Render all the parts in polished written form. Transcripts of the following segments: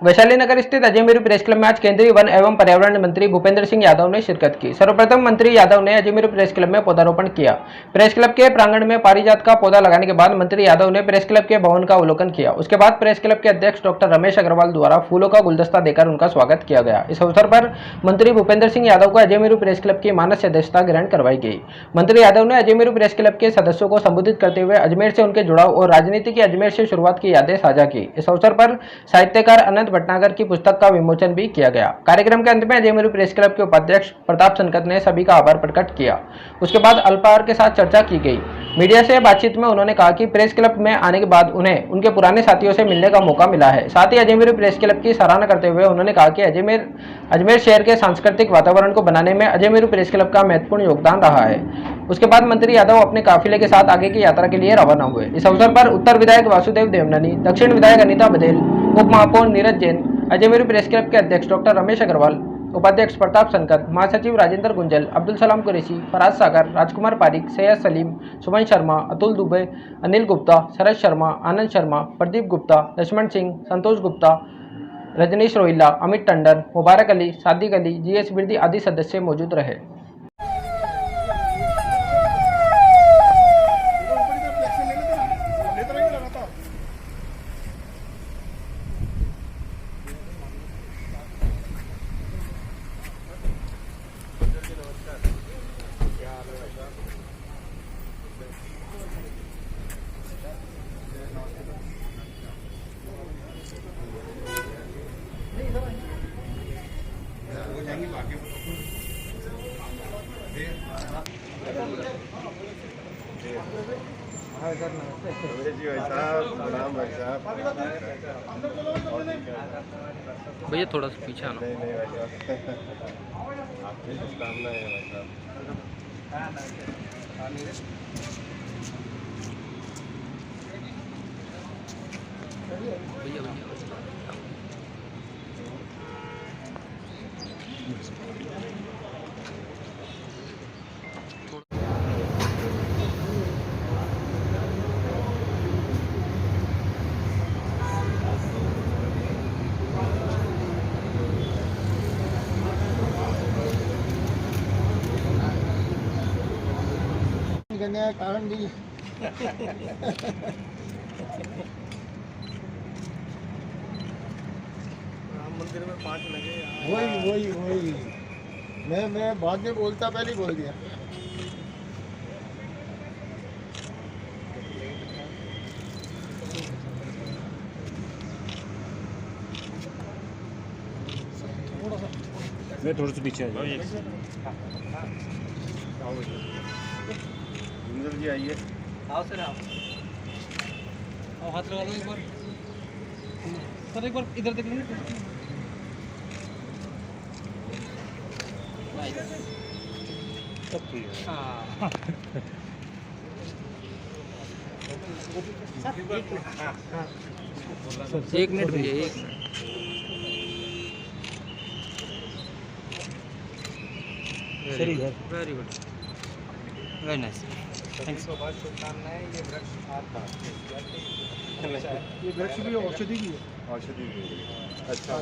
वैशाली नगर स्थित अजय मीरू press club में आज केंद्रीय वन एवं पर्यावरण मंत्री भूपेंद्र सिंह यादव ने शिरकत की। सर्वप्रथम मंत्री यादव ने अजय मीरू प्रेस क्लब में पौधारोपण किया। प्रेस क्लब के प्रांगण में पारिजात का पौधा लगाने के बाद मंत्री यादव ने प्रेस क्लब के भवन का अवलोकन किया। उसके बाद प्रेस क्लब के अध्यक्ष डॉक्टर रमेश अग्रवाल द्वारा फूलों का गुलदस्ता देकर उनका स्वागत किया गया। इस अवसर पर मंत्री भूपेंद्र सिंह यादव को अजय मीरू प्रेस क्लब की मानद सदस्यता ग्रहण करवाई गई। मंत्री यादव ने अजय मीरू प्रेस क्लब के सदस्यों को संबोधित करते हुए अजमेर से उनके जुड़ाव और राजनीति की अजमेर से शुरुआत की यादें साझा की। इस अवसर पर साहित्यकार अनंत भटनागर की पुस्तक का विमोचन भी किया गया। कार्यक्रम के अंत में अजय मीरू प्रेस क्लब के उपाध्यक्ष प्रताप संकत ने सभी का आभार प्रकट किया। उसके बाद अल्पाहार के साथ चर्चा की गई। मीडिया से बातचीत में उन्होंने कहा कि प्रेस क्लब में आने के बाद उन्हें उनके पुराने साथियों से मिलने का मौका मिला है। साथ ही अजय मीरू प्रेस क्लब की सराहना करते हुए उन्होंने कहा कि अजमेर शहर के सांस्कृतिक वातावरण को बनाने में अजय मीरू प्रेस क्लब का महत्वपूर्ण योगदान रहा है। उसके बाद मंत्री यादव अपने काफिले के साथ आगे की यात्रा के लिए रवाना हुए। इस अवसर पर उत्तर विधायक वासुदेव देवनानी, दक्षिण विधायक अनिता बघेल, उप महापौर नीरज जैन, अजय मीरू प्रेस क्लब के अध्यक्ष डॉक्टर रमेश अग्रवाल, उपाध्यक्ष प्रताप संकत, महासचिव राजेंद्र गुंजल, अब्दुल सलाम कुरैशी, फराज सागर, राजकुमार पारिक, सैयद सलीम, सुमन शर्मा, अतुल दुबे, अनिल गुप्ता, शरद शर्मा, आनंद शर्मा, प्रदीप गुप्ता, लक्ष्मण सिंह, संतोष गुप्ता, रजनीश रोहिल्ला, अमित टंडन, मुबारक अली, सादिक अली, जीएस बिरदी आदि सदस्य मौजूद रहे। भैया थोड़ा सा पीछे आना। नहीं भाई साहब, आपकी शुभकामनाएं हैं भाई साहब। भैया करने का कारण भी राम मंदिर में 5 लगे। वही मैं बाद में बोलता, पहले बोल दिया। मैं थोड़ा सा पीछे आ जाऊँ। गुंजल जी आइए। आओ सर, आओ हाथ लगा लो एक बार सर, एक बार इधर देख लीजिए। सब ठीक है। हाँ एक मिनट भैया, एक minute. Very good, very nice, thanks. शुभकामनाएं। ये वृक्ष आपका, ये वृक्ष भी औषधि की है। औषधि भी है। अच्छा,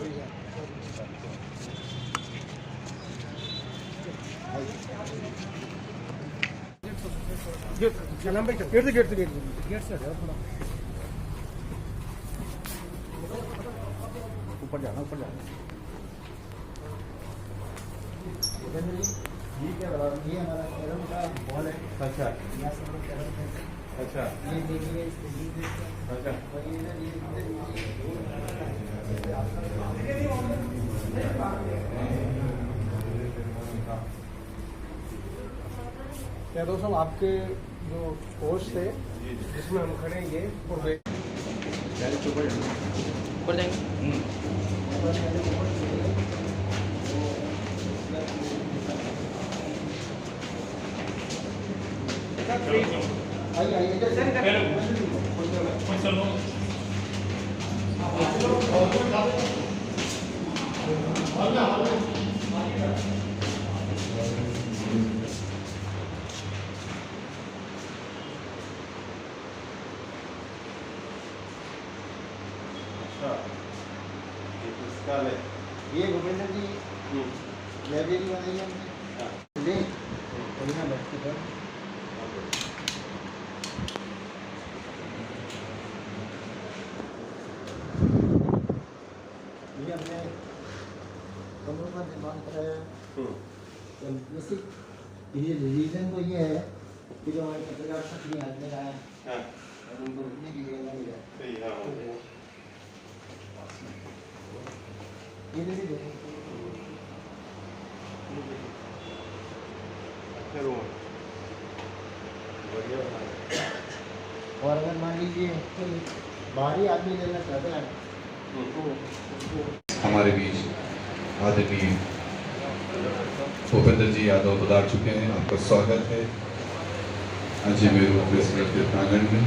गेट से थोड़ा ऊपर जाना। ये क्या बता, ये हमारा कैरम का बॉल है। अच्छा अच्छा ये देखिए, अच्छा। यादव साहब, आपके जो पोस्ट थे जिसमें हम खड़े हैं, ये ऊपर जाएंगे। क्या ले? ये भूपेंद्र जी लाइब्रेरी बनाई है हमने। हाँ। ले और यहाँ बैठ के पढ़। ये हमने कमरों का निर्माण कराया है। बेसिक ये रीजन तो ये है कि जो हमारे पत्रकार सक्रिय हाथ में आए हाँ। और उनको रुकने की जगह नहीं है। सही, हाँ। ये भी देखो अच्छा रूम है। बढ़िया बना है। और अगर मान लीजिए कोई बाहरी आदमी लेना चाहता है तो उसको हमारे बीच आदरणीय भूपेंद्र जी यादव पधार चुके हैं। आपका स्वागत है अजय मेरू प्रेस क्लब के प्रांगण में।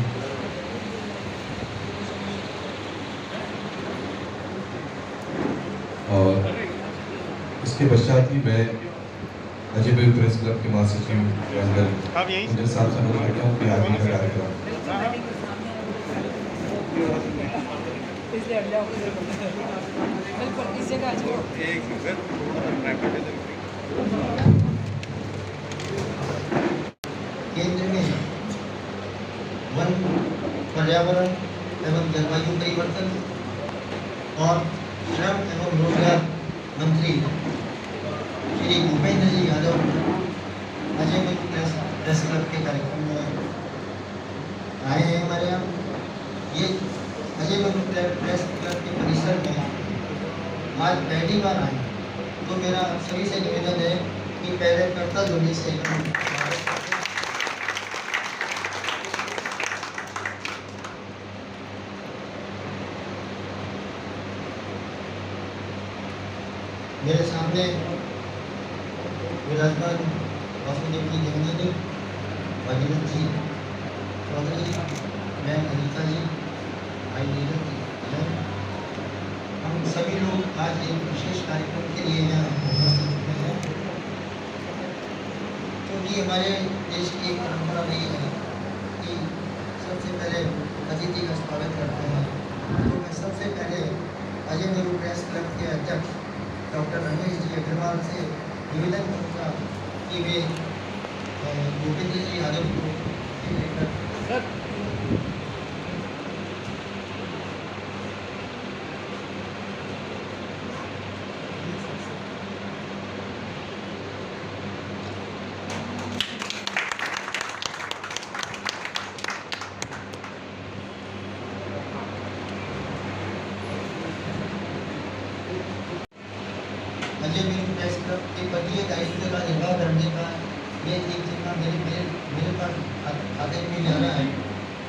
और इसके पश्चात ही मैं अजय मेरू प्रेस क्लब के महासचिव अंदर मुझे साथ से अनुरोध करता हूँ कि आगे का कार्यक्रम बिल्कुल इस जगह केंद्र में वन, पर्यावरण एवं जलवायु परिवर्तन और श्रम एवं रोजगार मंत्री श्री भूपेंद्र जी यादव अजय मेरू प्रेस क्लब के कार्यक्रम में आए हैं हमारे यहाँ। ये अजय मेरू प्रेस क्लब के परिसर में आज पहली बार आए, तो मेरा सभी से निवेदन है कि पहले कर्ता ध्वनि से मेरे सामने विराजमान वासुदेव जी देवनानी, भगीरथ जी चौधरी, मैं अनिता जी, भाई नीरज जी, हम सभी लोग आज एक विशेष कार्यक्रम के लिए यहाँ उपस्थित हुए हैं, क्योंकि हमारे देश की एक परंपरा रही है कि सबसे पहले अतिथि का स्वागत करते हैं। तो मैं सबसे पहले अजय मेरू प्रेस क्लब के अध्यक्ष डॉक्टर रमेश जी अग्रवाल से निवेदन करूँगा कि वे भूपेंद्र जी यादव को लेकर अजय मेरू प्रेस क्लब के पदीय दायित्व का निर्वाह करने का ये एक जिम्मा मेरे पास खाते में जा रहा है,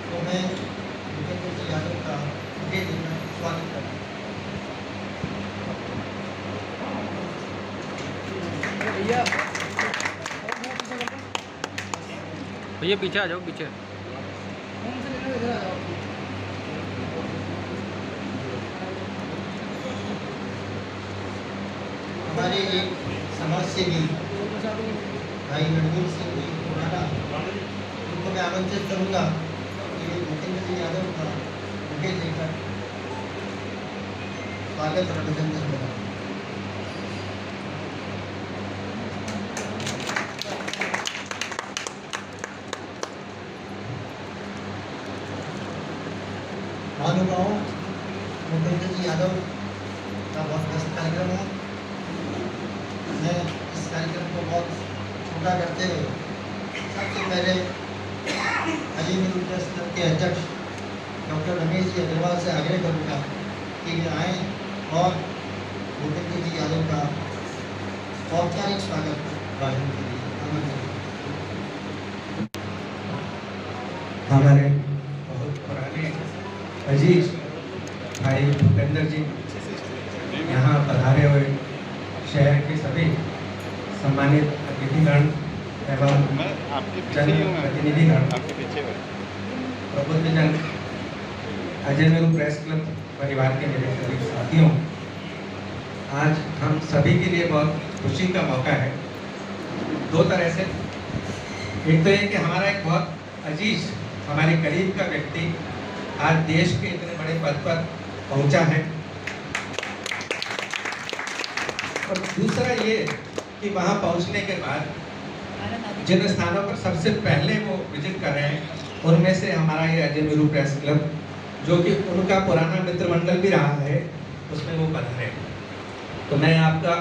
तो मैं भूपेंद्र जी यादव का ये देना स्वागत करता हूँ। भैया पीछे आ जाओ, पीछे। हमारे एक समाज सेवी भाई रणवीर सिंह जी पुराना, उनको मैं आमंत्रित करूंगा कि वे भूपेंद्र जी यादव का बुके लेकर स्वागत और अभिनंदन करें। महानुभावों, भूपेंद्र जी यादव का बहुत व्यस्त कार्यक्रम है। मैं इस कार्यक्रम को बहुत छोटा करते हुए सबसे पहले अजय मेरू प्रेस क्लब के अध्यक्ष डॉक्टर रमेश जी अग्रवाल से आग्रह करूँगा कि वे आएँ और भूपेंद्र जी यादव का औपचारिक स्वागत भाषण के लिए आमंत्रित। हमारे बहुत पुराने अजीज भाई भूपेंद्र जी यहाँ पधारे हुए शहर के सभी सम्मानित अतिथिगण एवं जनप्रतिनिधिगण, प्रबुद्धजन, अजय मेरू प्रेस क्लब परिवार के मेरे सभी साथियों, आज हम सभी के लिए बहुत खुशी का मौका है। दो तरह से, एक तो ये कि हमारा एक बहुत अजीज, हमारे करीब का व्यक्ति आज देश के इतने बड़े पद पर पहुंचा है। और दूसरा ये कि वहाँ पहुँचने के बाद जिन स्थानों पर सबसे पहले वो विजिट कर रहे हैं उनमें से हमारा ये अजय मीरू प्रेस क्लब, जो कि उनका पुराना मित्र मंडल भी रहा है, उसमें वो बन रहे हैं। तो मैं आपका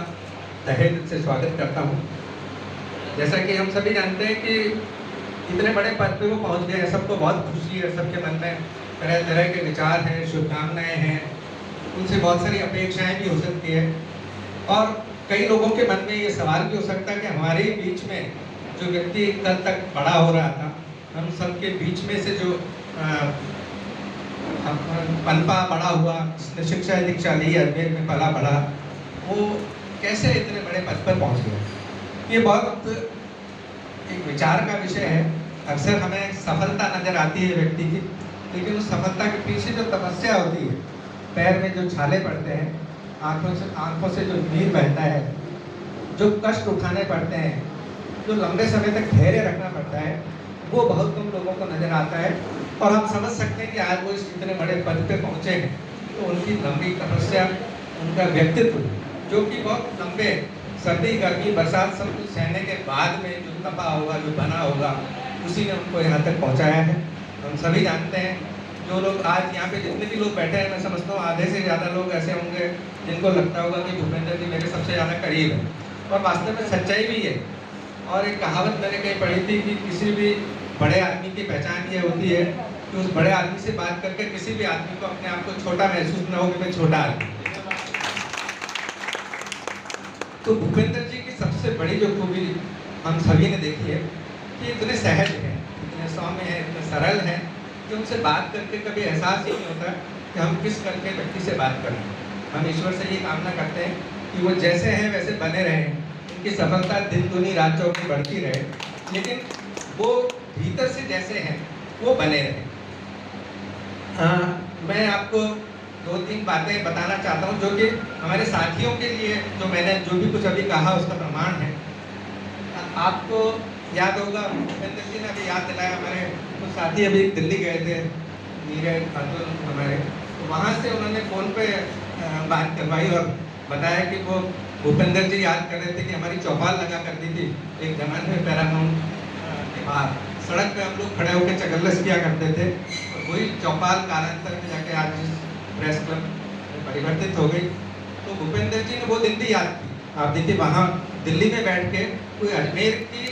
तहे दिल से स्वागत करता हूँ। जैसा कि हम सभी जानते हैं कि इतने बड़े पद पे वो पहुँच गए हैं, सबको बहुत खुशी है, सबके मन में तरह तरह के विचार हैं, शुभकामनाएँ हैं, उनसे बहुत सारी अपेक्षाएं भी हो सकती है और कई लोगों के मन में ये सवाल भी हो सकता है कि हमारे बीच में जो व्यक्ति कल तक बड़ा हो रहा था, हम सबके बीच में से जो पनपा बड़ा हुआ, शिक्षा दीक्षा ली, अजमेर में पला बड़ा, वो कैसे इतने बड़े पद पर पहुंच गए। ये बहुत एक विचार का विषय है। अक्सर हमें सफलता नजर आती है व्यक्ति की, लेकिन उस सफलता के पीछे जो तपस्या होती है, पैर में जो छाले पड़ते हैं, आंखों से जो नीर बहता है, जो कष्ट उठाने पड़ते हैं, जो लंबे समय तक धैर्य रखना पड़ता है, वो बहुत कम लोगों को नजर आता है। और हम समझ सकते हैं कि आज वो इस इतने बड़े पद पे पहुंचे हैं, तो उनकी लंबी तपस्या, उनका व्यक्तित्व जो कि बहुत लंबे सर्दी गर्मी बरसात सब कुछ सहने के बाद में जो तपा होगा, जो बना होगा, उसी ने उनको यहाँ तक पहुँचाया है। हम सभी जानते हैं, जो लोग आज यहाँ पे जितने भी लोग बैठे हैं, मैं समझता हूँ आधे से ज़्यादा लोग ऐसे होंगे जिनको लगता होगा कि भूपेंद्र जी मेरे सबसे ज़्यादा करीब है, और वास्तव में सच्चाई भी है। और एक कहावत मैंने कहीं पढ़ी थी कि किसी भी बड़े आदमी की पहचान ये होती है कि उस बड़े आदमी से बात करके किसी भी आदमी को अपने आप को छोटा महसूस न हो कि मैं छोटा आदमी। तो भूपेंद्र जी की सबसे बड़ी जो खूबी हम सभी ने देखी है कि इतने सहज हैं, इतने सौम्य हैं, इतने सरल हैं कि उनसे बात करके कभी एहसास ही नहीं होता कि हम किस करके व्यक्ति से बात कर रहे हैं। हम ईश्वर से ये कामना करते हैं कि वो जैसे हैं वैसे बने रहें, उनकी सफलता दिन दुनी रात चौकी बढ़ती रहे, लेकिन वो भीतर से जैसे हैं वो बने रहें। मैं आपको 2-3 बातें बताना चाहता हूँ जो कि हमारे साथियों के लिए, जो मैंने जो भी कुछ अभी कहा उसका प्रमाण है। आपको याद होगा, भूपेंद्र जी ने अभी याद दिलाया, हमारे कुछ साथी अभी दिल्ली गए थे, नीरज खातून हमारे, तो वहाँ से उन्होंने फ़ोन पे बात करवाई और बताया कि वो भूपेंद्र जी याद कर रहे थे कि हमारी चौपाल लगा करती थी एक जमाने में पैरामाउंट के बाहर, सड़क पे हम लोग खड़े होकर चकल्लस किया करते थे, और वही चौपाल कालांतर में जाके आज प्रेस क्लब में परिवर्तित हो गई। तो भूपेंद्र जी ने वो दिन भी याद की। आप देखिए वहाँ दिल्ली में बैठ के कोई अजमेर की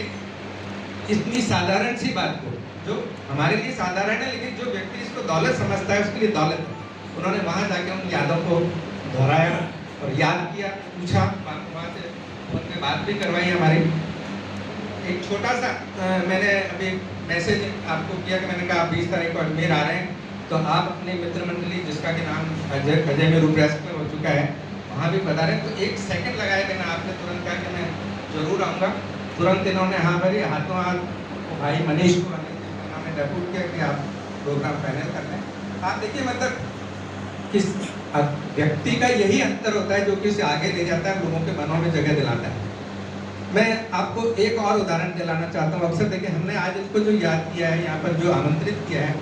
एक इतनी साधारण सी बात को, जो हमारे लिए साधारण है लेकिन जो व्यक्ति इसको दौलत समझता है उसके लिए दौलत है, उन्होंने वहाँ जाके उन यादों को दोहराया और याद किया, पूछा, वहाँ से उनसे बात भी करवाई हमारी। एक छोटा सा मैंने अभी मैसेज आपको किया कि मैंने कहा आप 20 तारीख को अजमेर आ रहे हैं, तो आप अपने मित्र मंडली जिसका कि नाम अजय मीरू प्रेस क्लब हो चुका है, वहाँ भी बता रहे हैं। तो 1 सेकंड लगाए बिना आपने तुरंत कहा कि मैं ज़रूर आऊँगा। तुरंत इन्होंने हाँ भरी, हाथों हाथ भाई मनीष को उन्होंने डेप्यूट किया कि आप प्रोग्राम फाइनल कर लें। आप देखिए मतलब किस व्यक्ति का यही अंतर होता है जो कि उसे आगे ले जाता है, लोगों के मनों में जगह दिलाता है। मैं आपको एक और उदाहरण दिलाना चाहता हूँ। अक्सर देखिए हमने आज इसको जो याद किया है, यहाँ पर जो आमंत्रित किया है,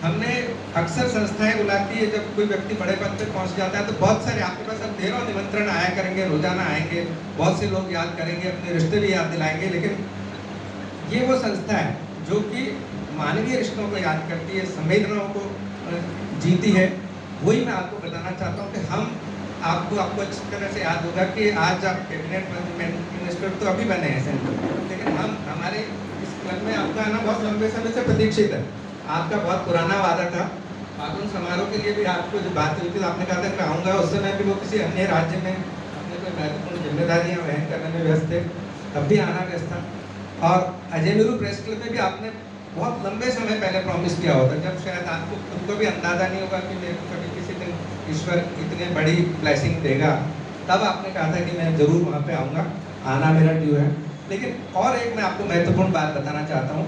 हमने अक्सर संस्थाएं बुलाती है जब कोई व्यक्ति बड़े पद पे पहुंच जाता है, तो बहुत सारे आपके पास अब ढेरों निमंत्रण आया करेंगे, रोजाना आएंगे, बहुत से लोग याद करेंगे, अपने रिश्ते भी याद दिलाएंगे, लेकिन ये वो संस्था है जो कि मानवीय रिश्तों को याद करती है, संवेदनाओं को जीती है। वही मैं आपको बताना चाहता हूँ कि हम आपको अच्छी तरह से याद होगा कि आज आप कैबिनेट मिनिस्टर तो अभी बने हैं सेंट्रल, लेकिन हमारे इस क्लब में आपका आना बहुत लंबे समय से प्रतीक्षित है। आपका बहुत पुराना वादा था। पागुन समारोह के लिए भी आपको जो बात हुई थी, आपने कहा था कि आऊँगा, उस समय भी वो किसी अन्य राज्य में अपने कोई महत्वपूर्ण जिम्मेदारियाँ वहन करने में व्यस्त थे, तब भी आना व्यस्त था। और अजय मीरू प्रेस क्लब में भी आपने बहुत लंबे समय पहले प्रॉमिस किया होता, जब शायद आपको खुद को भी अंदाजा नहीं होगा कि मेरे को कभी किसी दिन ईश्वर इतने बड़ी ब्लेसिंग देगा, तब आपने कहा था कि मैं ज़रूर वहाँ पे आऊँगा, आना मेरा ड्यू है। लेकिन और एक मैं आपको महत्वपूर्ण बात बताना चाहता हूँ,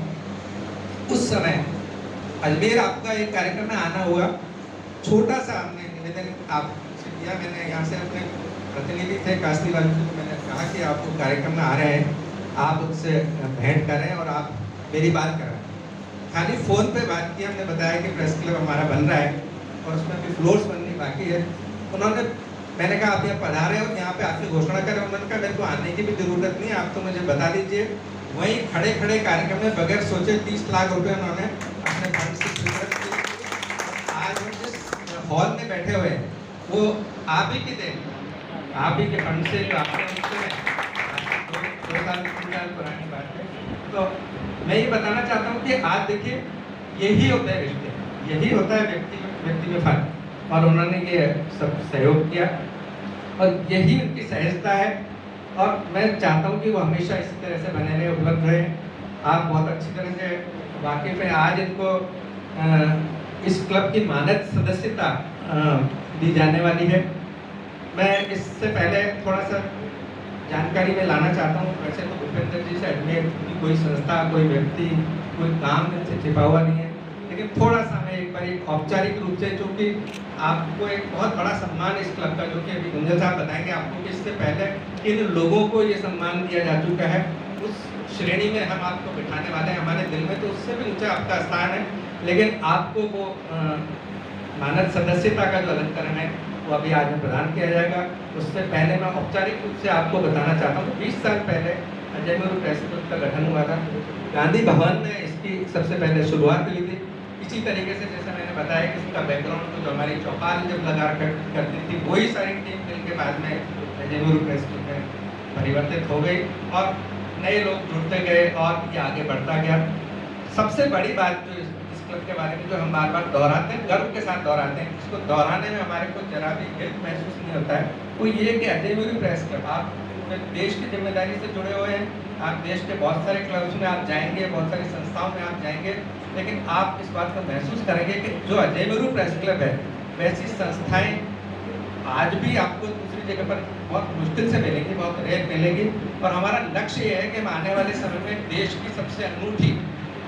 उस समय अजमेर आपका एक कार्यक्रम में आना हुआ, छोटा सा हमने निवेदन आपसे किया, मैंने यहाँ से अपने प्रतिनिधि थे कास्ती वाले को मैंने कहा कि आप वो कार्यक्रम में आ रहे हैं, आप उससे भेंट करें और आप मेरी बात करें। खाली फ़ोन पे बात की, हमने बताया कि प्रेस क्लब हमारा बन रहा है और उसमें भी फ्लोर्स बननी बाकी है। उन्होंने मैंने कहा आप यहाँ पधारे हो, यहाँ पे आके घोषणा करें। उन्होंने कहा मेरे को आने की भी जरूरत नहीं, आप तो मुझे बता दीजिए। वहीं खड़े खड़े कार्यक्रम में बगैर सोचे 30 लाख रुपए उन्होंने अपने फंड से स्वीकृत किए। आज हम जिस हॉल में बैठे हुए हैं वो आप ही की देन, आप ही के फंड से, जो आपने उनसे 2 साल 3 साल पुरानी बात है। तो मैं ये बताना चाहता हूँ कि आज देखिए यही होता है रिश्ते, यही होता है व्यक्ति में फर्क। और उन्होंने ये सब सहयोग किया और यही उनकी सहजता है। और मैं चाहता हूँ कि वो हमेशा इसी तरह से बने रहे, उपलब्ध रहे। आप बहुत अच्छी तरह से वाकिफ़ हैं। आज इनको इस क्लब की मानद सदस्यता दी जाने वाली है। मैं इससे पहले थोड़ा सा जानकारी में लाना चाहता हूँ। वैसे तो भूपेंद्र जी से अजमेर की कोई संस्था, कोई व्यक्ति, कोई काम इनसे छिपा हुआ नहीं है, लेकिन थोड़ा सा मैं एक बार एक औपचारिक रूप से, चूँकि आपको एक बहुत बड़ा सम्मान इस क्लब का, जो कि अभी गुंजल साहब बताएंगे आपको कि इससे पहले किन लोगों को ये सम्मान दिया जा चुका है, उस श्रेणी में हम आपको बिठाने वाले हैं। हमारे दिल में तो उससे भी ऊँचा आपका स्थान है, लेकिन आपको वो मानद सदस्यता का जो अलंकरण है वो अभी आज में प्रदान किया जाएगा। उससे पहले मैं औपचारिक रूप से आपको बताना चाहता हूँ 20 साल पहले अजय मेरू प्रेस क्लब का गठन हुआ था। गांधी भवन ने इसकी सबसे पहले शुरुआत की थी। इसी तरीके से जैसे मैंने बताया कि इसका बैकग्राउंड तो जो हमारी चौपाल जब लगा करती थी, वही सारी टीम मिल के बाद में अजय मेरू प्रेस क्लब में परिवर्तित हो गई और नए लोग जुड़ते गए और ये आगे बढ़ता गया। सबसे बड़ी बात जो इस क्लब के बारे में जो हम बार बार दोहराते हैं, गर्व के साथ दोहराते हैं, इसको दोहराने में हमारे को जरा भी गिल्ट महसूस नहीं होता है, वो ये कि अजय मेरू प्रेस क्लब, आप देश की जिम्मेदारी से जुड़े हुए हैं। आप देश के बहुत सारे क्लब्स में आप जाएंगे, बहुत सारी संस्थाओं में आप जाएंगे, लेकिन आप इस बात को महसूस करेंगे कि जो अजय मेरू प्रेस क्लब है, वैसी संस्थाएं आज भी आपको दूसरी जगह पर बहुत मुश्किल से मिलेंगी, बहुत रेयर मिलेगी। और हमारा लक्ष्य ये है कि हम आने वाले समय में देश की सबसे अनूठी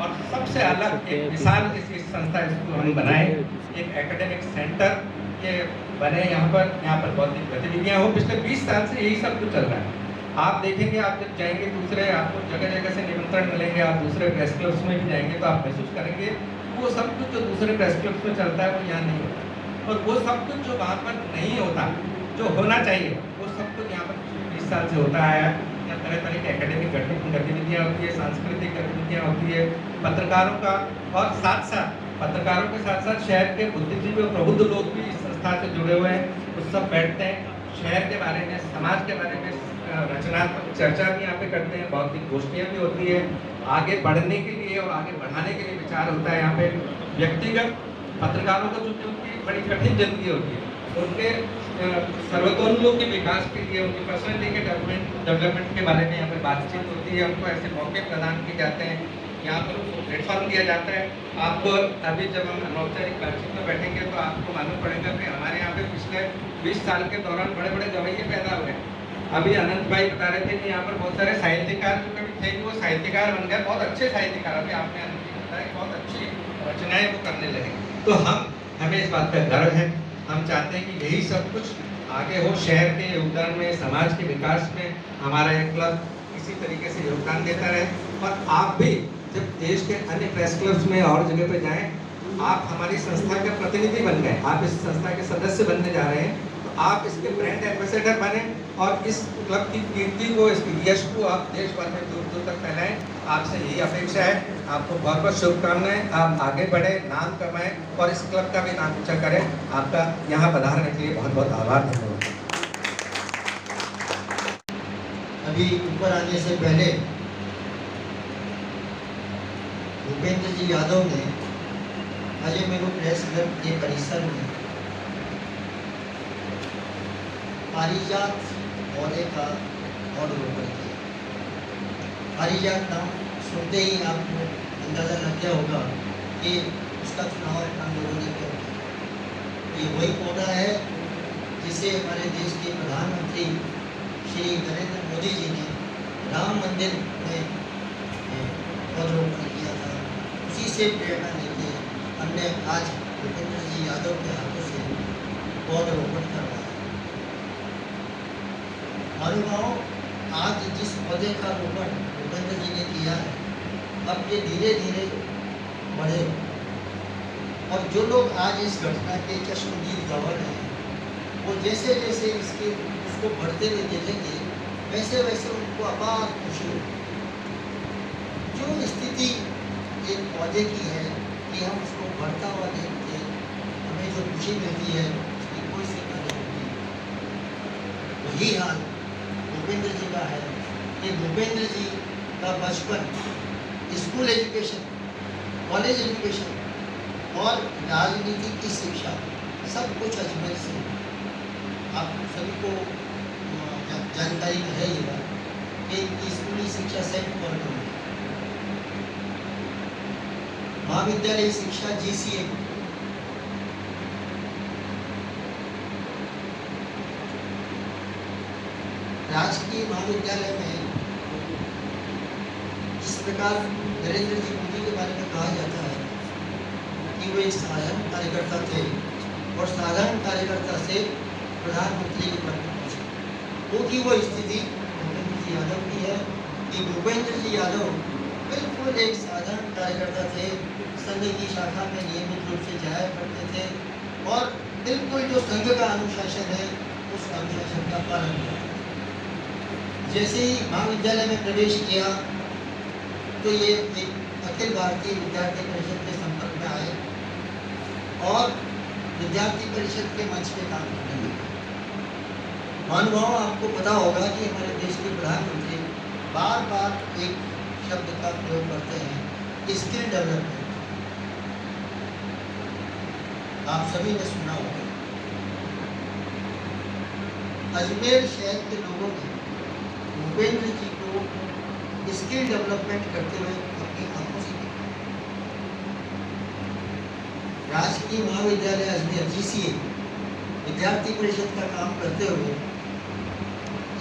और सबसे अलग एक मिसाल इस संस्था इसको हम बनाएं, एक एकेडमिक सेंटर ये बने, यहाँ पर बौद्धिक गतिविधियाँ हो। पिछले 20 साल से यही सब कुछ चल रहा है। आप देखेंगे, आप जब जाएंगे दूसरे, आपको जगह जगह से निमंत्रण मिलेंगे, आप दूसरे प्रेस क्लब्स में भी जाएंगे तो आप महसूस करेंगे वो सब कुछ जो दूसरे प्रेस क्लब्स में चलता है वो यहाँ नहीं होता। और वो सब कुछ जो वहाँ पर नहीं होता, जो होना चाहिए, वो सब कुछ यहाँ पर 20 साल से होता है। यहाँ तरह तरह की एकेडमिक गतिविधियाँ होती है, सांस्कृतिक गतिविधियाँ होती है, पत्रकारों का, और साथ साथ पत्रकारों के साथ साथ शहर के बुद्धिजीवी और प्रबुद्ध लोग भी इस संस्था से जुड़े हुए हैं। वो सब बैठते हैं, शहर के बारे में, समाज के बारे में रचनात्मक चर्चा भी यहाँ पे करते हैं, बौद्धिक गोष्ठियाँ भी होती है, आगे बढ़ने के लिए और आगे बढ़ाने के लिए विचार होता है यहाँ पे। व्यक्तिगत पत्रकारों को चूँकि उनकी बड़ी कठिन जिंदगी होती है, उनके सर्वतोन्मुखी विकास के लिए, उनकी पर्सनैलिटी के डेवलपमेंट के बारे में यहाँ पे बातचीत होती है। उनको ऐसे मौके प्रदान किए जाते हैं, यहाँ पर उनको प्लेटफॉर्म दिया जाता है। आपको अभी जब हम अनौपचारिक बातचीत में बैठेंगे तो आपको मालूम पड़ेगा कि हमारे यहाँ पे पिछले 20 साल के दौरान बड़े बड़े गवैये पैदा हुए। अभी अनंत भाई बता रहे थे कि यहाँ पर बहुत सारे साहित्यकार जो कभी थे वो साहित्यकार बन गए, बहुत अच्छे साहित्यकार। अभी आपने अनंत जी बताया कि बहुत अच्छी रचनाएं वो करने लगे। तो हमें इस बात का गर्व है। हम चाहते हैं कि यही सब कुछ आगे हो, शहर के योगदान में, समाज के विकास में हमारा एक क्लब इसी तरीके से योगदान देता रहे। और आप भी जब देश के अन्य प्रेस क्लब्स में और जगह पे जाएं, आप हमारी संस्था के प्रतिनिधि बन गए, आप इस संस्था के सदस्य बनने जा रहे हैं, तो आप इसके ब्रांड एम्बेसडर बने और इस क्लब की कीर्ति को, इसकी यश को आप देश भर में दूर दूर तक फैलाएं। आपसे यही अपेक्षा है। आपको बहुत बहुत शुभकामनाएं। आप आगे बढ़े, नाम कमाएं और इस क्लब का भी नाम ऊंचा करें। आपका यहाँ पधारने के लिए बहुत बहुत आभार। धन्यवाद। अभी ऊपर आने से पहले भूपेंद्र जी यादव ने अजय मेरू प्रेस क्लब के परिसर में पारिजात पौधे का पौधरोपण किया। पारिजात नाम सुनते ही आपको अंदाजा लग गया होगा कि उसका चुनाव हम लोगों ने क्यों किया। ये वही पौधा है जिसे हमारे देश के प्रधानमंत्री श्री नरेंद्र मोदी जी ने राम मंदिर में पौधरोपण किया था। उसी से प्रेरणा लेके हमने आज भूपेंद्र जी यादव के हाथों से पौधरोपण करवाया। महानुभाव, आज जिस पौधे का रोपण भूपेंद्र जी ने किया है, अब ये धीरे धीरे बढ़े और जो लोग आज इस घटना के चश्मदीद गवाह हैं वो जैसे जैसे उसको बढ़ते हुए देखेंगे वैसे वैसे उनको अपार खुशी होगी। जो स्थिति एक पौधे की है कि हम उसको बढ़ता हुआ देखते हमें जो खुशी मिलती है उसकी कोई सीमा नहीं होती। वही हाल भूपेंद्र जी का है कि भूपेंद्र जी का बचपन, स्कूल एजुकेशन, कॉलेज एजुकेशन और राजनीति की शिक्षा सब कुछ अजमेर से। आप सभी को जानकारी में है ये बात कि स्कूली शिक्षा सेंट पॉल में, महाविद्यालय शिक्षा GCA, राजकीय महाविद्यालय में जिस प्रकार नरेंद्र जी मोदी के बारे में कहा जाता है कि वो एक साधारण कार्यकर्ता थे और साधारण कार्यकर्ता से प्रधानमंत्री के पद पर पहुंचे, क्योंकि वो स्थिति भूपेंद्र जी यादव की है कि भूपेंद्र जी यादव बिल्कुल एक साधारण कार्यकर्ता थे, संघ की शाखा में नियमित रूप से जाया करते थे और बिल्कुल जो संघ का अनुशासन है उस अनुशासन का पालन किया। जैसे ही महाविद्यालय में प्रवेश किया तो ये एक अखिल भारतीय विद्यार्थी परिषद के संपर्क में आए और विद्यार्थी परिषद के मंच पे काम करने लगे। महानुभाव, आपको पता होगा कि हमारे देश के प्रधानमंत्री बार बार एक शब्द का प्रयोग करते हैं, स्किल डेवलपमेंट। आप सभी ने सुना होगा। अजमेर शहर के लोगों ने भूपेंद्र जी को स्किल डेवलपमेंट करते हुए अपनी आंखों से देखा। राजकीय महाविद्यालय अजमेर GCA विद्यार्थी परिषद का काम करते हुए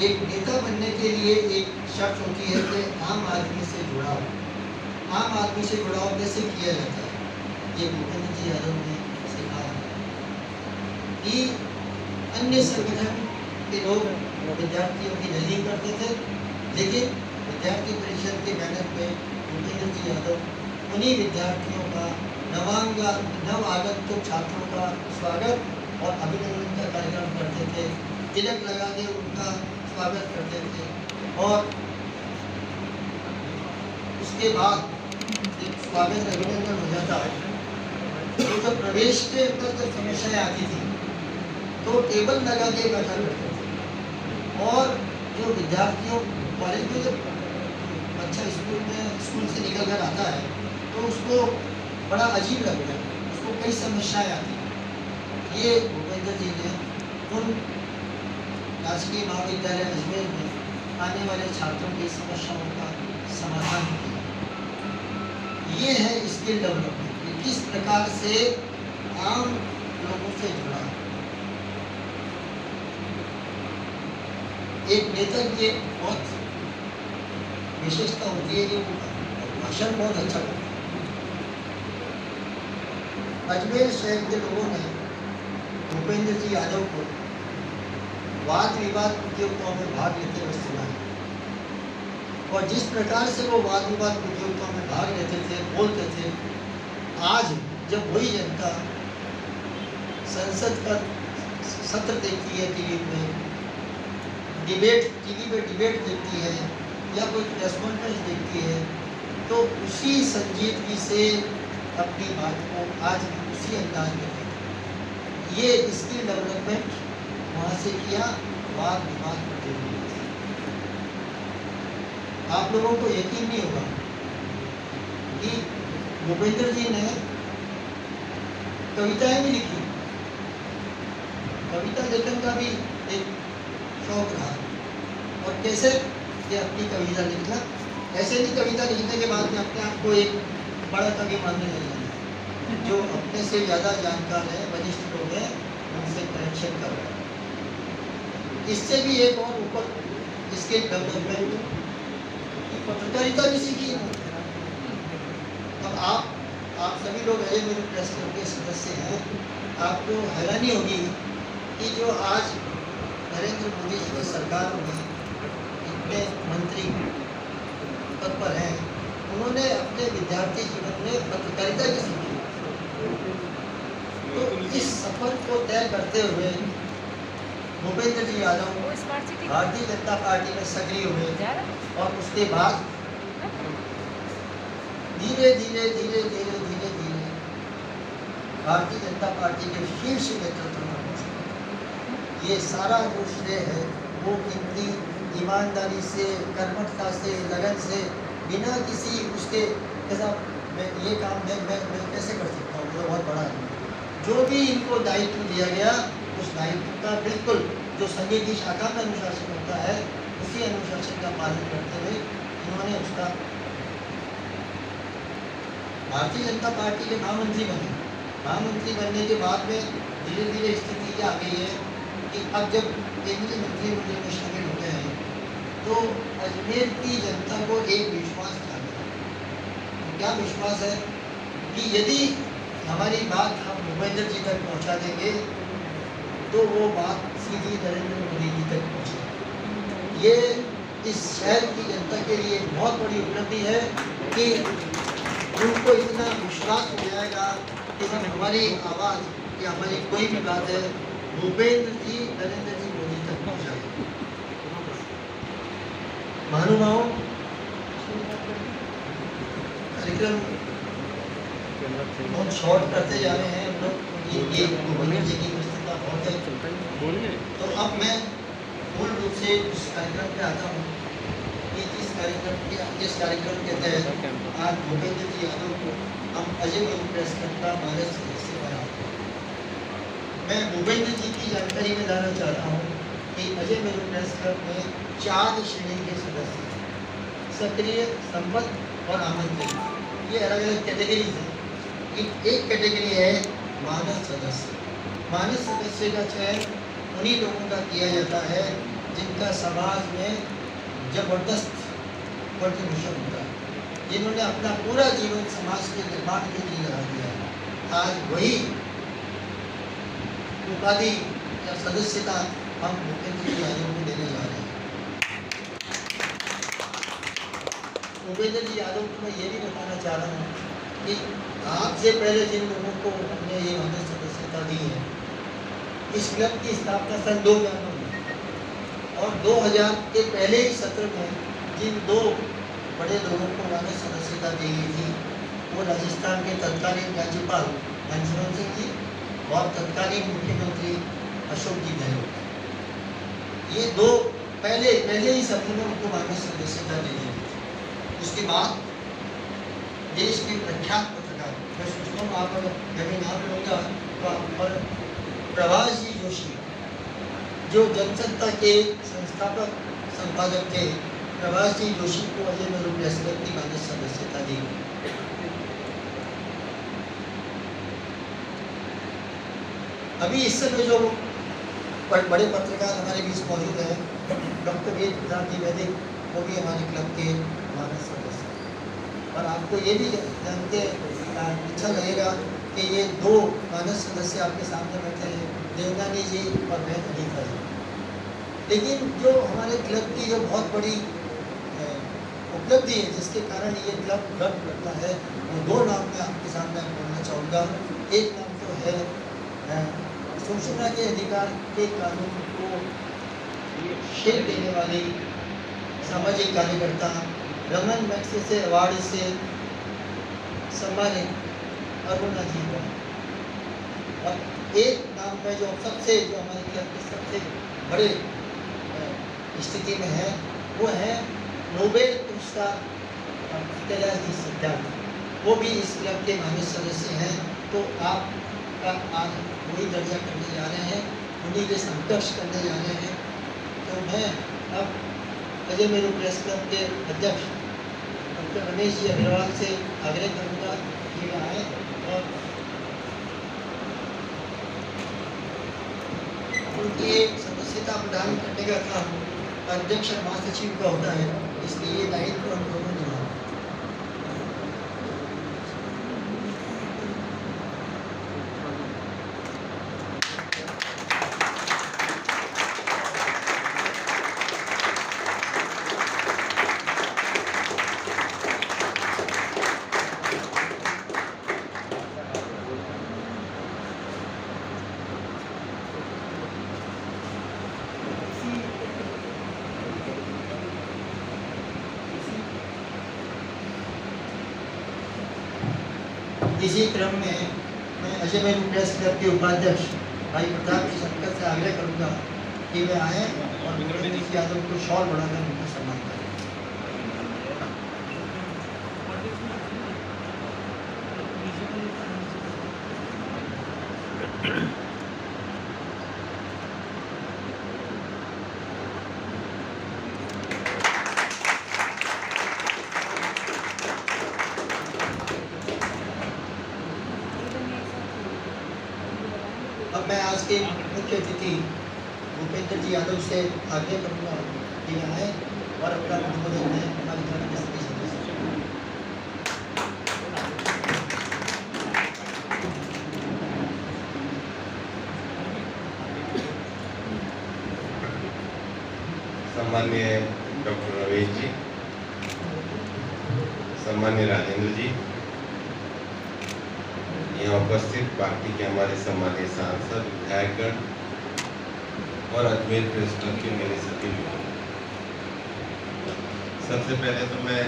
एक नेता बनने के लिए एक शर्त होती है कि आम आदमी से जुड़ाव। आम आदमी से जुड़ाव कैसे किया जाता है, ये भूपेंद्र जी यादव ने सिखाया कि अन्य संगठन के लोग विद्यार्थियों की रैली करते थे, लेकिन विद्यार्थी परिषद के बैनर पे भूपेंद्र जी यादव उन्हीं विद्यार्थियों का नव आगंतुक छात्रों का स्वागत और अभिनंदन का कार्यक्रम करते थे, तिलक लगा के उनका स्वागत करते थे और उसके बाद जब स्वागत अभिनंदन हो जाता तो जब प्रवेश के अंदर जब समस्याएं आती थी तो टेबल लगा के बैठा करते थे और जो विद्यार्थियों कॉलेज में जब बच्चा स्कूल से निकल कर आता है तो उसको बड़ा अजीब लगता है, उसको कई समस्याएं आती हैं। ये भूपेंद्र जी ने उन राजकीय महाविद्यालय अजमेर में आने वाले छात्रों की समस्याओं का समाधान किया। ये है स्किल डेवलपमेंट, किस प्रकार से आम लोगों से जुड़ा। एक नेता की बहुत विशेषता होती है कि वो भाषण बहुत अच्छा करता है। अजमेर शहर के लोगों ने भूपेंद्र जी यादव को वाद विवाद प्रतियोगिताओं में भाग लेते हुए सुना है और जिस प्रकार से वो वाद विवाद प्रतियोगिताओं में भाग लेते थे, बोलते थे, आज जब वही जनता संसद का सत्र देखती है टीवी पे डिबेट देखती है या कोई प्रेस कॉन्फ्रेंस देखती है तो उसी संजीदगी से अपनी बात को आज उसी अंदाज में कहते। ये स्किल डेवलपमेंट वहाँ से किया, वाद विवाद प्रतियोगिता। आप लोगों को यकीन नहीं होगा कि भूपेंद्र जी ने कविताएं भी लिखी। कविता लेखन का भी एक शौक रहा और कैसे ये अपनी कविता लिखना, ऐसे नहीं कविता लिखने के बाद में अपने आप को एक बड़ा कवि मानने लगे। जो अपने से ज़्यादा जानकार है, वरिष्ठ लोग हैं, उनसे कनेक्शन कर रहे हैं। इससे भी एक और ऊपर इसके डेवलपमेंट की पत्रकारिता भी सीखी है। अब आप सभी लोग है मेरे प्रेस क्लब के सदस्य हैं, आपको हैरानी होगी कि जो आज नरेंद्र मोदी जी की सरकार में इतने मंत्री पद पर हैं, उन्होंने अपने विद्यार्थी जीवन में पत्रकारिता की सीखी। तो इस सफर को तय करते हुए भूपेंद्र जी यादव भारतीय जनता पार्टी में सक्रिय हुए और उसके बाद धीरे धीरे धीरे धीरे धीरे धीरे भारतीय जनता पार्टी के शीर्ष नेतृत्व में पहुंचे। ये सारा जो श्रेय है वो कितनी ईमानदारी से, कर्मठता से, लगन से, बिना किसी उसके कैसा मैं ये काम मैं कैसे कर सकता हूँ, मुझे बहुत बड़ा है। जो भी इनको दायित्व दिया गया उस दायित्व का बिल्कुल जो संगीत की शाखा में अनुशासन होता है उसी अनुशासन का पालन करते हुए इन्होंने उसका भारतीय जनता पार्टी के महामंत्री बने। महामंत्री बनने के बाद में धीरे धीरे स्थिति ये आ गई है कि अब जब केंद्रीय मंत्रिमंडल में शामिल हो गए हैं तो अजमेर की जनता को एक विश्वास था। क्या विश्वास है कि यदि हमारी बात हम भूपेंद्र जी तक पहुंचा देंगे तो वो बात सीधी नरेंद्र मोदी जी तक पहुंचे। ये इस शहर की जनता के लिए बहुत बड़ी उपलब्धि है कि उनको इतना विश्वास हो जाएगा कि हमारी आवाज़ या हमारी कोई भी बात है भूपेंद्र जी नरेंद्र जी मोदी तक पहुँचाएगी। महानुभावों, कार्यक्रम बहुत शॉर्ट करते जा रहे हैं हम लोग, ये भूपेंद्र जी की प्रस्तुता बहुत है। तो अब मैं मूल रूप से उस कार्यक्रम पे आता हूँ कि इस कार्यक्रम के तहत आज भूपेंद्र जी यादव को हम अजय मेरू प्रेस क्लब का मानस सदस्य बना। मैं भूपेंद्र जी की जानकारी में लाना चाहता हूँ कि अजय मेरू प्रेस क्लब में 4 श्रेणी के सदस्य हैं, सक्रिय, संबद्ध और आमंत्रित। ये अलग अलग कैटेगरीज हैं। एक कैटेगरी है मानस सदस्य। मानस सदस्य का चयन उन्हीं लोगों का किया जाता है जिनका समाज में जबरदस्त कंट्रीब्यूशन होता है, जिन्होंने अपना पूरा जीवन समाज के निर्माण के लिए लगा दिया। आज वही उपाधि या सदस्यता हम भूपेंद्र जी यादव को देने जा रहे हैं। भूपेंद्र जी यादव को मैं ये भी बताना चाह रहा हूँ कि आपसे पहले जिन लोगों को हमने ये मानस सदस्यता दी है, इस क्लब की स्थापना सन 2000 में हुई और 2000 के पहले ही सत्र में जिन 2 बड़े लोगों को मानस सदस्यता दी गई थी वो राजस्थान के तत्कालीन राज्यपाल मनमोहन सिंह जी और तत्कालीन मुख्यमंत्री अशोक जी गहलोत। ये 2 पहले ही सत्र में उनको मानस सदस्यता दी गई थी। उसके बाद देश के प्रख्यात पत्रकार, मैं सोचता हूँ आप अगर नाम लूँगा तो पर प्रभाष जी जोशी जो जनसत्ता के संस्थापक संपादक थे, प्रभाष जी जोशी को अजय मेरू प्रेस क्लब की मानस सदस्यता दी। अभी इस समय जो बड़े पत्रकार हमारे बीच मौजूद हैं, डॉक्टर वेद प्रसाद जी वैदिक, वो भी हमारे क्लब के मानस सदस्य। और आपको ये भी जानते अच्छा लगेगा कि ये 2 मानस सदस्य आपके सामने बैठे हैं, देवनानी जी और मैं अनीता जी। लेकिन जो हमारे क्लब की जो बहुत बड़ी उपलब्धि है जिसके कारण ये क्लब गर्व करता है, वो 2 नाम मैं आपके सामने बोलना चाहूँगा। एक नाम तो है सूचना के अधिकार के कानून को शेर देने वाली सामाजिक कार्यकर्ता रमन मैग्सेसे अवार्ड से सम्मानित अरुणा जी को। और एक नाम में जो हमारे क्लब के सबसे बड़े स्थिति में है वो है नोबेल पुरस्कार कैलाश जी सिद्धार्थ, वो भी इस क्लब के मानस सदस्य हैं। तो आपका आज वही दर्जा करने जा रहे हैं, उन्हीं के समकक्ष करने जा रहे हैं। तो मैं अब अजय मेरू प्रेस क्लब के अध्यक्ष डॉक्टर रमेश जी अग्रवाल से आग्रह करूँगा कि वे आए और उनकी सदस्यता प्रदान करने का काम अध्यक्ष और महासचिव का होता है, इसलिए दायित्व हम दोनों निभाएं। इसी क्रम में मैं अजय भाई प्रेस क्लब के उपाध्यक्ष भाई प्रताप जी शंकर से आग्रह करूँगा कि वे आएँ और भूपेंद्र सिंह यादव को शॉल बढ़ाकर उनका सम्मान करें। अब मैं आज के मुख्य अतिथि भूपेंद्र जी यादव से आग्रह करूँगा कि वे आएँ और अपना अनुमोदन दें हमारी तरफ के सभी सदस्य। सम्माननीय डॉक्टर रमेश जी, सम्माननीय राजेंद्र जी, यहाँ उपस्थित पार्टी के हमारे सम्मानीय सांसद, विधायकगण और अजमेर प्रेस क्लब के मेरे सभी लोग, सबसे पहले तो मैं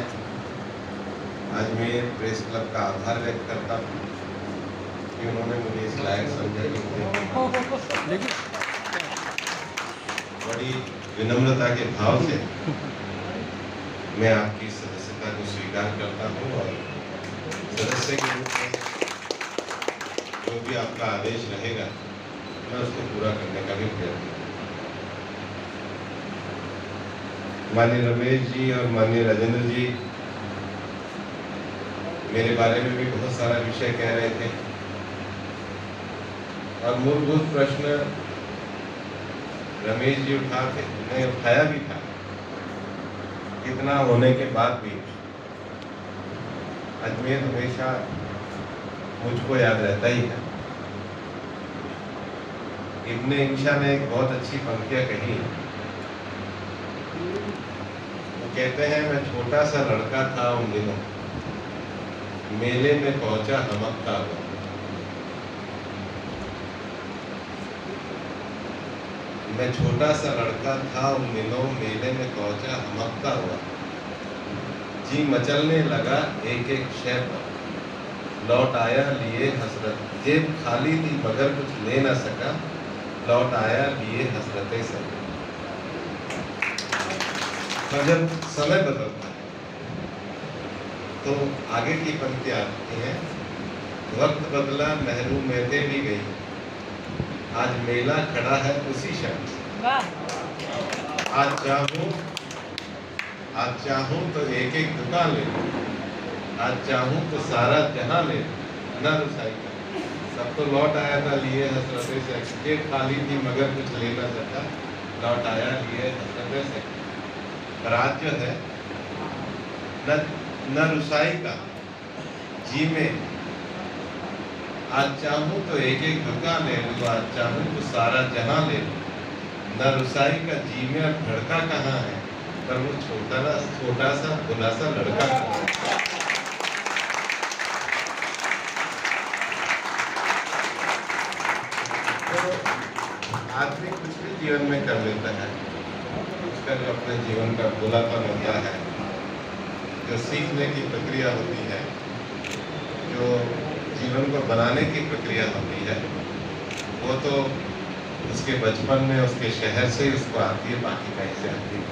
अजमेर प्रेस क्लब का आभार व्यक्त करता हूँ कि उन्होंने मुझे इस लायक समझा कि मुझे बड़ी विनम्रता के भाव से मैं आपकी सदस्यता को स्वीकार करता हूँ और सदस्य के रूप में जो भी आपका आदेश रहेगा मैं उसको पूरा करने का भी प्रयत्न करूँगा। माननीय रमेश जी और माननीय राजेंद्र जी मेरे बारे में भी बहुत सारा विषय कह रहे थे और मूलभूत प्रश्न रमेश जी मैं उठाया भी था। इतना होने के बाद भी अजमेर हमेशा मुझको याद रहता ही है। इब्ने इंशा ने एक बहुत अच्छी पंक्तियां कही। वो कहते हैं, मैं छोटा सा लड़का था उन दिनों, मेले में पहुंचा हमकता हुआ। मैं छोटा सा लड़का था उन दिनों, मेले में पहुंचा हमकता हुआ। जी मचलने लगा एक एक शय पर, लौट आया लिए हसरत। जेब खाली थी मगर कुछ ले ना सका, लौट आया लिए हसरतें सब। और जब समय बदलता है तो आगे की पंक्ति आती है, वक्त बदला महरूमियतें भी गई, आज मेला खड़ा है उसी क्षण। आज चाहूं तो एक एक दुकान ले लूं, आज चाहूं तो सारा जहां ले लूं। ना रुसाई का सब तो लौट आया था लिए हसरतें से। जेब खाली थी मगर कुछ ले ना सका, लौट आया लिए हसरतें से। राज जो है न रुसाई का जी में, आज चाहूं तो एक एक दुकान ले लूं, आज चाहूं तो सारा जहां ले लूं। न रुसाई का जी में अब धड़का कहाँ है, पर वो छोटा सा भुला सा लड़का कहाँ है। तो आदमी कुछ भी जीवन में कर लेता है, उसका जो अपने जीवन का भुलापन होता है, जो सीखने की प्रक्रिया होती है, जो जीवन को बनाने की प्रक्रिया होती है, वो तो उसके बचपन में उसके शहर से ही उसको आती है, बाकी कहीं से आती है।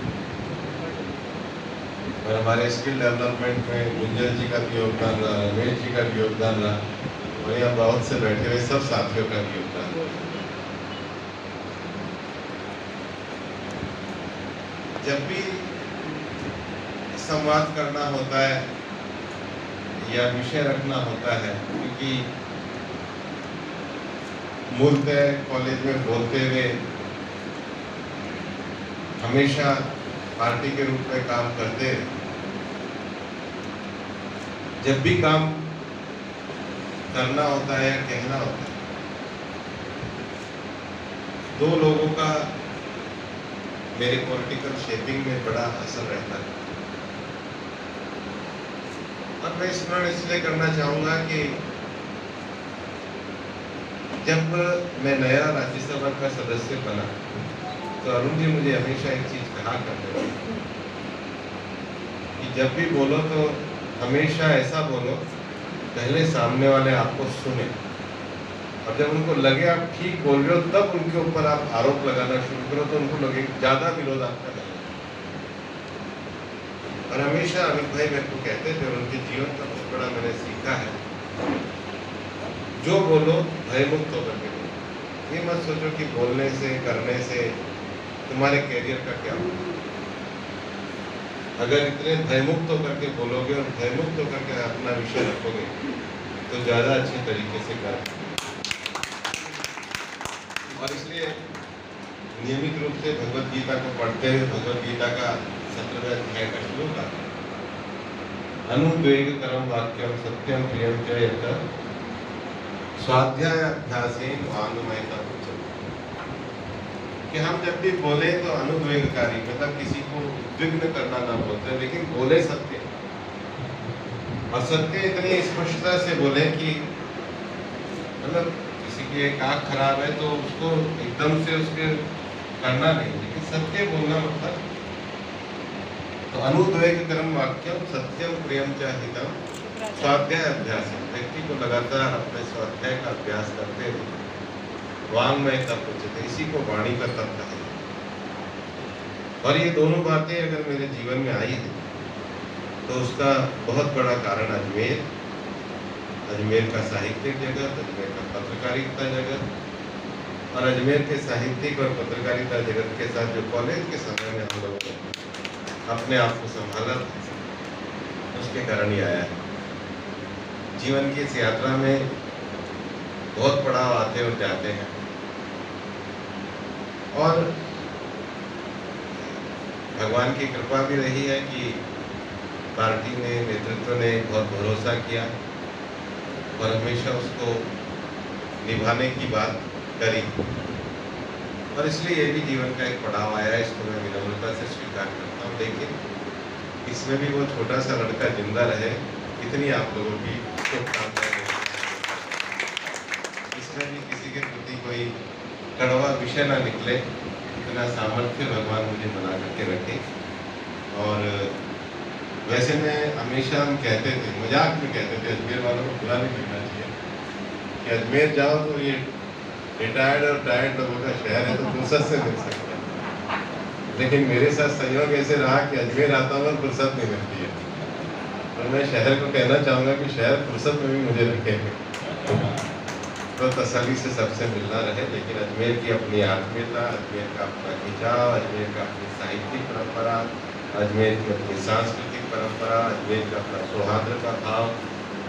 और हमारे स्किल डेवलपमेंट में गुंजन जी का भी योगदान रहा, रमेश जी का भी योगदान रहा, और यहाँ बहुत से बैठे हुए सब साथियों का भी योगदान रहा। जब भी संवाद करना होता है या विषय रखना होता है, क्योंकि मूलतः कॉलेज में बोलते हुए हमेशा पार्टी के रूप में काम करते हैं। जब भी काम करना होता है या कहना होता है, दो लोगों का मेरे पॉलिटिकल शेपिंग में बड़ा असर रहता है। और मैं स्मरण इसलिए करना चाहूँगा कि जब मैं नया राज्यसभा का सदस्य बना तो अरुण जी मुझे हमेशा एक चीज़ कहा करते थे कि जब भी बोलो तो हमेशा ऐसा बोलो पहले सामने वाले आपको सुने, और जब उनको लगे आप ठीक बोल रहे हो तब उनके ऊपर आप आरोप लगाना शुरू करो, तो उनको लगे ज़्यादा विरोध आपका नहीं। और हमेशा अमित भाई मेरे को कहते थे, और उनके जीवन का बहुत बड़ा मैंने सीखा है, जो बोलो भयमुक्त होकर के बोलो। ये मत सोचो कि बोलने से करने से तुम्हारे कैरियर का क्या होगा। अगर इतने भयमुक्त होकर के बोलोगे और भयमुक्त होकर के अपना विषय रखोगे तो ज़्यादा अच्छे तरीके से कर। और इसलिए नियमित रूप से भगवत गीता को पढ़ते हुए भगवत गीता का 17वें अध्याय का श्लोक आता है, अनुद्वेगकरं वाक्यं सत्यं प्रियं च यत् स्वाध्याय अभ्यासेन वाङ्मयता उच्यते। कि हम जब भी बोले तो अनुद्वेगकारी, मतलब किसी को उद्विग्न करना ना बोलते, लेकिन बोले सत्य, और सत्य इतनी स्पष्टता से बोले कि मतलब किसी की एक आँख खराब है तो उसको एकदम से उसके करना नहीं, लेकिन सत्य बोलना मतलब। तो अनुद्वेगकरं वाक्यं सत्यं प्रियं च हितं स्वाध्याय अभ्यास। व्यक्ति को लगातार अपने स्वाध्याय का अभ्यास करते हुए वाङ्मयता उच्यते, इसी को वाणी का तप कहा। और ये दोनों बातें अगर मेरे जीवन में आई है तो उसका बहुत बड़ा कारण अजमेर, अजमेर का साहित्यिक जगत, अजमेर का पत्रकारिता जगत, और अजमेर के साहित्यिक और पत्रकारिता जगत के साथ जो कॉलेज के समय में हम लोगों ने अपने आप को संभाला, उसके कारण ही आया है। जीवन की इस यात्रा में बहुत पड़ाव आते और जाते हैं, और भगवान की कृपा भी रही है कि पार्टी ने, नेतृत्व ने बहुत भरोसा किया और हमेशा उसको निभाने की बात करी, और इसलिए ये भी जीवन का एक पड़ाव आया है। इसको मैं विनम्रता से स्वीकार करता हूँ, लेकिन इसमें भी वो छोटा सा लड़का जिंदा रहे, इतनी आप लोगों की शुभकामनाएं। इसमें भी किसी के प्रति कोई कड़वा विषय ना निकले, इतना सामर्थ्य भगवान मुझे बना करके रखे। और वैसे मैं हमेशा हम कहते थे, मजाक में कहते थे, अजमेर वालों को बुरा नहीं लगना चाहिए कि अजमेर जाओ तो ये रिटायर्ड और टायर्ड लोगों का शहर है, तो फुर्सत से मिल सकता है। लेकिन मेरे साथ संयोग ऐसे रहा कि अजमेर आता हूँ और फुर्सत नहीं मिलती है। और मैं शहर को कहना चाहूँगा कि शहर फुर्सत में भी मुझे रखेंगे, तो तसल्ली से सबसे मिलना रहे। लेकिन अजमेर की अपनी आत्मीयता, अजमेर का अपना खिंचाव, अजमेर का अपनी साहित्यिक परंपरा, अजमेर की अपनी सांस्कृतिक परंपरा, अजमेर का अपना सौहार्द का भाव,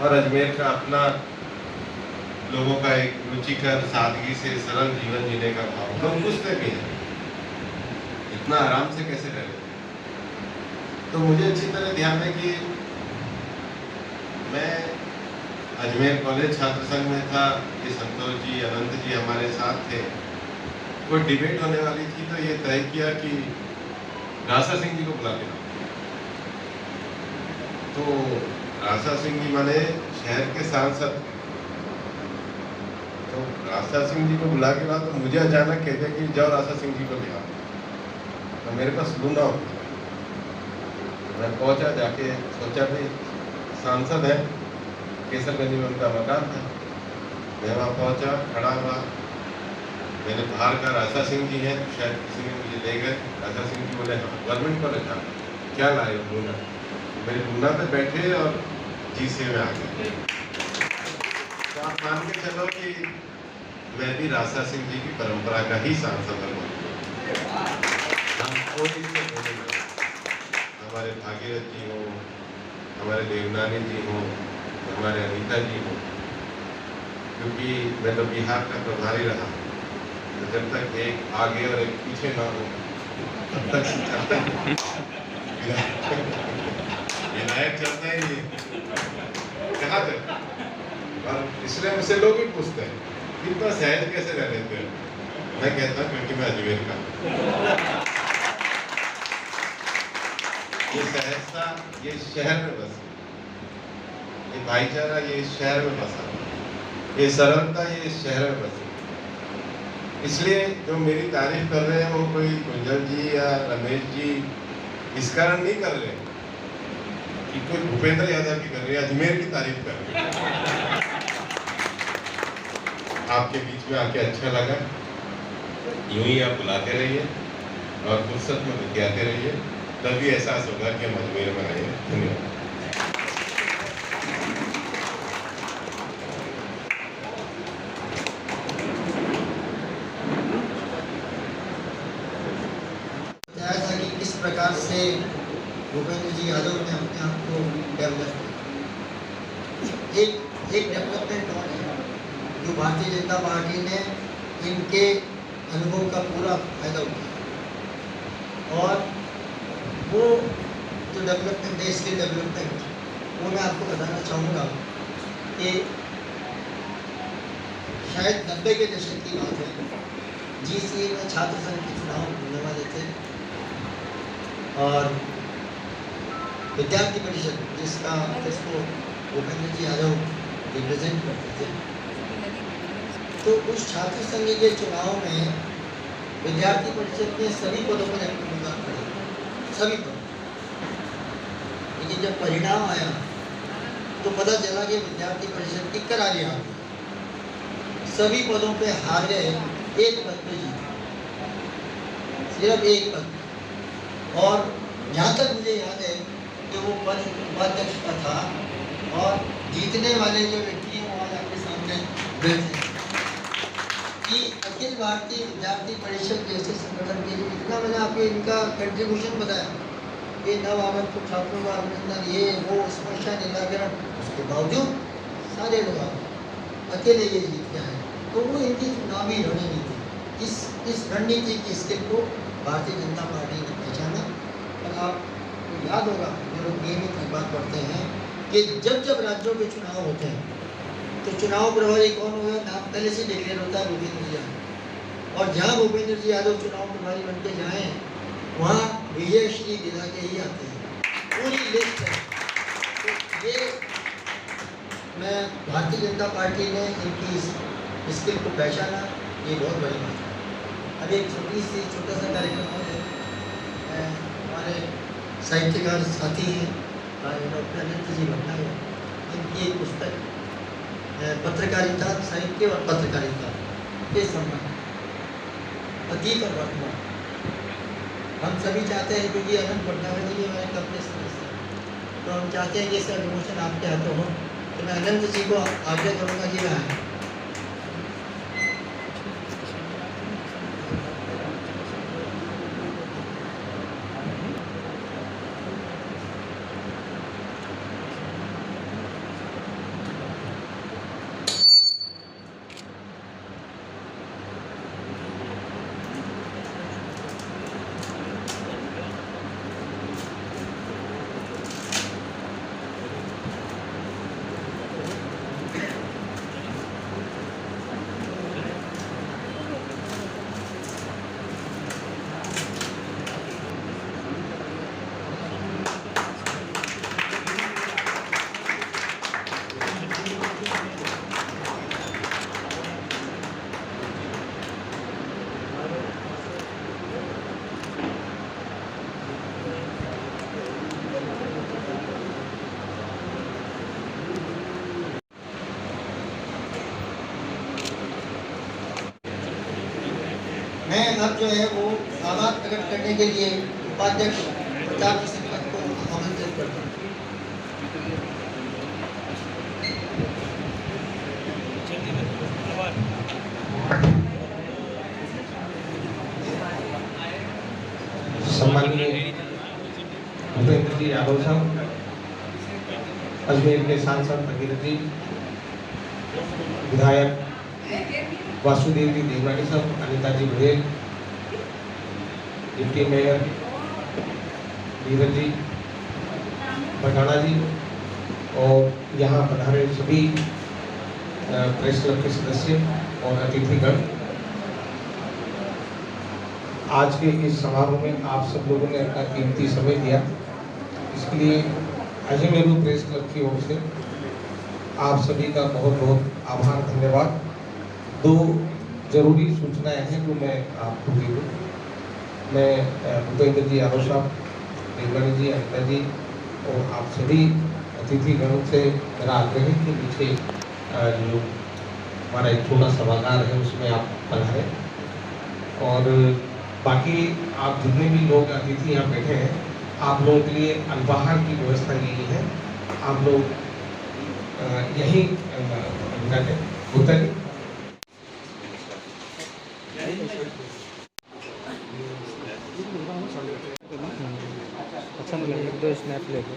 और अजमेर का अपना लोगों का एक रुचिकर सादगी से सरल जीवन जीने का भाव। लोग पूछते भी हैं इतना आराम से कैसे रह लेते। तो मुझे अच्छी तरह ध्यान है कि मैं अजमेर कॉलेज छात्र संघ में था, ये संतोष जी, अनंत जी हमारे साथ थे। कोई डिबेट होने वाली थी तो ये तय किया कि रासा सिंह जी को बुला के लाओ। तो रासा सिंह जी माने शहर के सांसद, तो रासा सिंह जी को बुला के लाओ, तो मुझे अचानक कहते कि जाओ रासा सिंह जी को ले आओ। तो मेरे पास लूना होता, मैं पहुंचा, जाके सोचा भाई सांसद है, केसरगंज में उनका मकान था। मैं वहाँ पहुँचा, खड़ा हुआ, मेरे बाहर का राजा सिंह जी हैं, शायद किसी ने मुझे ले गए। राजा सिंह जी बोले हाँ गवर्नमेंट कॉलेज था, क्या लाए हो लूना। मेरे लूना पे बैठे और जीसी में आ गए। तो आप मान के चलो कि मैं भी राजा सिंह जी की परंपरा का ही सांसद हूँ। हम कोई से बोलेंगे, हमारे भागीरथ जी हो, हमारे देवनानी जी हो, हमारे अनीता जी हो, क्योंकि मैं तो बिहार का प्रभारी रहा, तो जब तक एक आगे और एक पीछे ना हो तब तक विधायक चलता ही नहीं, कहाँ तक। और इसलिए मुझसे लोग भी पूछते हैं इतना सहज कैसे रह लेते हैं। मैं कहता हूँ क्योंकि मैं अजमेर का, ये सहजता ये शहर में बसी, ये भाईचारा ये शहर में बसा, ये सरलता ये शहर में बसी। इसलिए जो मेरी तारीफ कर रहे हैं वो कोई गुंजन जी या रमेश जी इस कारण नहीं कर रहे कि कोई भूपेंद्र यादव की कर रही है, अजमेर की तारीफ कर रही है। आपके बीच में आके अच्छा लगा। यूं ही आप बुलाते रहिए और फुर्सत में बतियाते रहिए, तभी एहसास होगा कि हम अजमेर में आए हैं। धन्यवाद। बताया था कि किस प्रकार से भूपेंद्र जी यादव ने अपने आप को डेवलप किया। एक डेवलपमेंट और है जो भारतीय जनता पार्टी ने इनके अनुभव का पूरा फायदा उठाया, और वो जो डेवलपमेंट है, स्किल डेवलपमेंट, वो मैं आपको बताना चाहूँगा कि शायद 90 के दशक की बात है। GCA में छात्र संघ के चुनाव होने वाले थे और विद्यार्थी परिषद जिसको भूपेंद्र जी यादव रिप्रेजेंट करते थे, तो उस छात्र संघ के चुनाव में विद्यार्थी परिषद ने सभी पदों पर अपने उम्मीदवार खड़े, सभी पद। लेकिन जब परिणाम आया तो पता चला कि विद्यार्थी परिषद की करारी हार गई, सभी पदों पे हार गए, एक पद पे जीते, सिर्फ एक पद। और जहाँ तक मुझे याद है कि वो पद उपाध्यक्ष का था, और जीतने वाले जो व्यक्ति हैं वो आज आपके सामने बैठे कि अखिल भारतीय विद्यार्थी परिषद जैसे संगठन के लिए इतना मैंने आपको इनका कंट्रीब्यूशन बताया कि नव आगंतुक को छात्रों का अभिनंदन, ये वो समस्या निराकरण, उसके बावजूद सारे लोग अकेले ये जीत के आए। तो वो इनकी चुनावी रणनीति, इस रणनीति की स्किल को भारतीय जनता पार्टी ने पहचाना। और आपको याद होगा, जो लोग नियमित अखबार पढ़ते हैं, कि जब राज्यों के चुनाव होते हैं तो चुनाव प्रभारी कौन होगा, नाम पहले से डिक्लेयर होता है, भूपेंद्र जी यादव। और जहाँ भूपेंद्र जी यादव चुनाव प्रभारी बन के जाएँ, वहाँ विजय श्री दिला के ही आते हैं, पूरी लिस्ट है। तो ये मैं भारतीय जनता पार्टी ने इनकी स्किल को पहचाना, ये बहुत बड़ी बात है। अब एक छोटा सा कार्यक्रम और है, हमारे साहित्यकार साथी हैं डॉक्टर अनंत जी भट्टाचार्य, इनकी एक पुस्तक पत्रकारिता, साहित्य और पत्रकारिता के संबंध, अतीत और वर्तमान। हम सभी चाहते हैं, क्योंकि अनंत भट्टाचार्य जी हमारे अपने सदस्य हैं, तो हम चाहते हैं कि इसका विमोचन आपके हाथों हो। तो मैं अनंत जी को आग्रह करूँगा कि आए। मैं अब जो है वो आभार प्रकट करने के लिए उपाध्यक्ष प्रताप जी संपत को आमंत्रित करता हूँ। सम्माननीय भूपेंद्र जी यादव साहब, अजमेर के सांसद भगीरथ जी, विधायक वासुदेव जी देवरानी साहब, अनिता जी बघेल, डिप्टी मेयर नीरज जी बटाना जी, और यहाँ पधारे सभी प्रेस क्लब के सदस्य और अतिथिगण। आज के इस समारोह में आप सब लोगों ने अपना कीमती समय दिया, इसके लिए अजमेर प्रेस क्लब की ओर से आप सभी का बहुत बहुत आभार, धन्यवाद। दो जरूरी सूचनाएं हैं जो मैं आपको दे दूँ। मैं भूपेंद्र जी यादव साहब, देवरानी जी, अनिता जी तो आप सभी अतिथिगणों से मेरा आग्रह है कि पीछे जो हमारा एक छोटा सभागार है उसमें आप पधारें। और बाकी आप जितने भी लोग अतिथि यहाँ बैठे हैं, आप लोगों के लिए अल्पाहार की व्यवस्था की है। आप लोग यहीं उतरिए। अच्छा लगे एक दो स्नैप लेके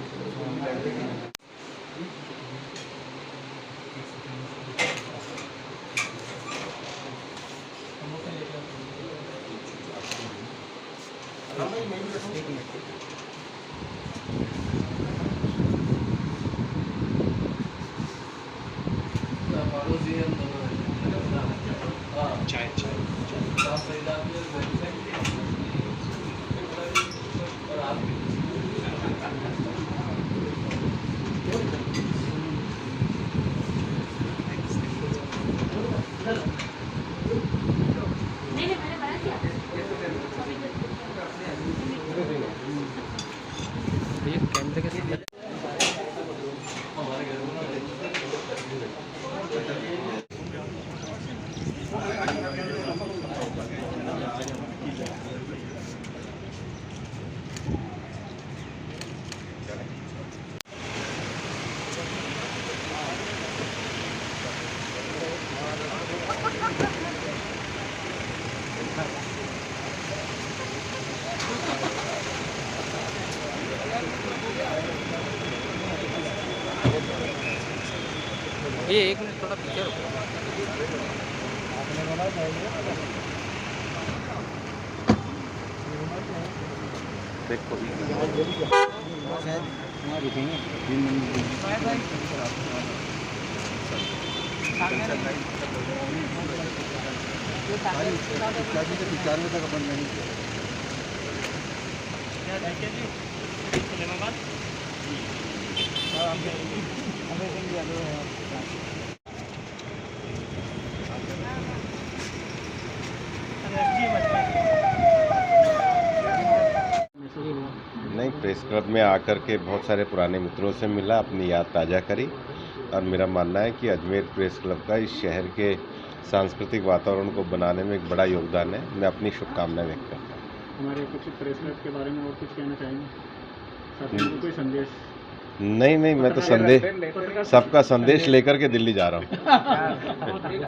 ये कैमरे के सामने ये एक मिनट थोड़ा पीछे रुको। नहीं, प्रेस क्लब में आकर के बहुत सारे पुराने मित्रों से मिला, अपनी याद ताज़ा करी और मेरा मानना है कि अजमेर प्रेस क्लब का इस शहर के सांस्कृतिक वातावरण को बनाने में एक बड़ा योगदान है। मैं अपनी शुभकामनाएं व्यक्त करता हूँ। हमारे कुछ प्रेस क्लब के बारे में और कुछ कहना चाहेंगे? साथियों को कोई संदेश? नहीं, मैं तो सबका संदेश लेकर के दिल्ली जा रहा हूँ।